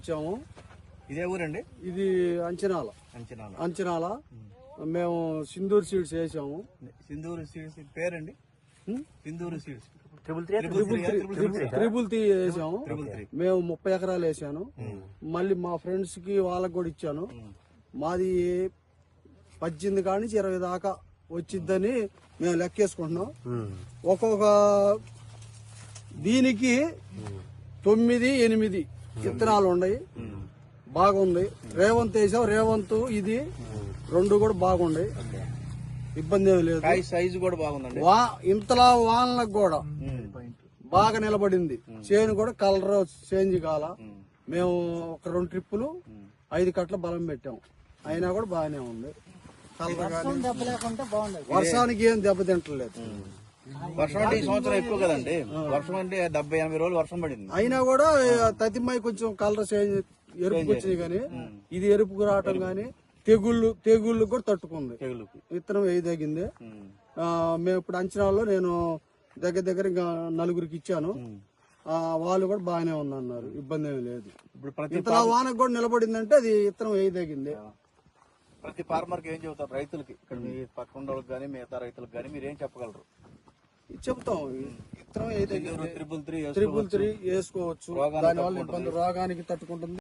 ఇచ్చాము. ఇదే ఊరండి? ఇది అంచనాల. మేము సింధూర్ సీడ్స్ వేసాము. సింధూర్ సీడ్స్ పేరండి? సింధూర్ సీడ్స్ ట్రిపుల్ 3 వేసాము. మేము 30 ఎకరాలు వేసాను. మళ్ళీ మా ఫ్రెండ్స్ కి వాళ్ళకి కూడా ఇచ్చాను. మాది 18 కాడి నుంచి 20 దాకా వచ్చిద్దని మేము లెక్కేసుకుంటున్నాం. ఒక్కొక్క దీనికి 9, 8 విత్తనాలు ఉన్నాయి. బాగుంది. రేవంత్ వేసాం. రేవంత్ ఇది 2 కూడా బాగుంది. ఇబ్బంది ఏమి లేదు. సైజు కూడా బాగుందండి. ఇంతలా వానలకు కూడా బాగా నిలబడింది. చేను కూడా కలర్ చేంజ్ కాల. మేము ఒక 2 ట్రిప్పులు 5 కట్ల బలం పెట్టాం. అయినా కూడా బాగానే ఉంది. వర్షానికి ఏం దెబ్బతింటలేదు. వర్షం అంటే ఈ సంవత్సరం ఎక్కువ కదండి. వర్షం అంటే 70-80 రోజులు వర్షం పడింది. అయినా కూడా తతిమ్మాయి కొంచెం కలర్ చేంజ్ ఎరుపుకి వచ్చినాయి. కానీ ఇది ఎరుపుకు రావటం గానీ తెగుళ్ళు కూడా తట్టుకుంది. విత్తనం వేయదగింది. మేము ఇప్పుడు అంచనాల్లో నేను దగ్గర ఇంకా 4గురికి ఇచ్చాను. వాళ్ళు కూడా బాగానే ఉందన్నారు. ఇబ్బంది ఏమి లేదు. ఇంతలా వానకు కూడా నిలబడిందంటే అది విత్తనం వేయదగింది. ప్రతి ఫార్మర్ కి ఏం చెబుతారు రైతులకి? ఇక్కడ మీ పక్కన వాళ్ళకి కానీ మిగతా రైతులకు కానీ మీరు ఏం చెప్పగలరు? చెప్తాం. విత్తనం వేయదగింది. ట్రిపుల్ 3 వేసుకోవచ్చు. దానివల్ల ఇబ్బంది రోగానికి తట్టుకుంటుంది.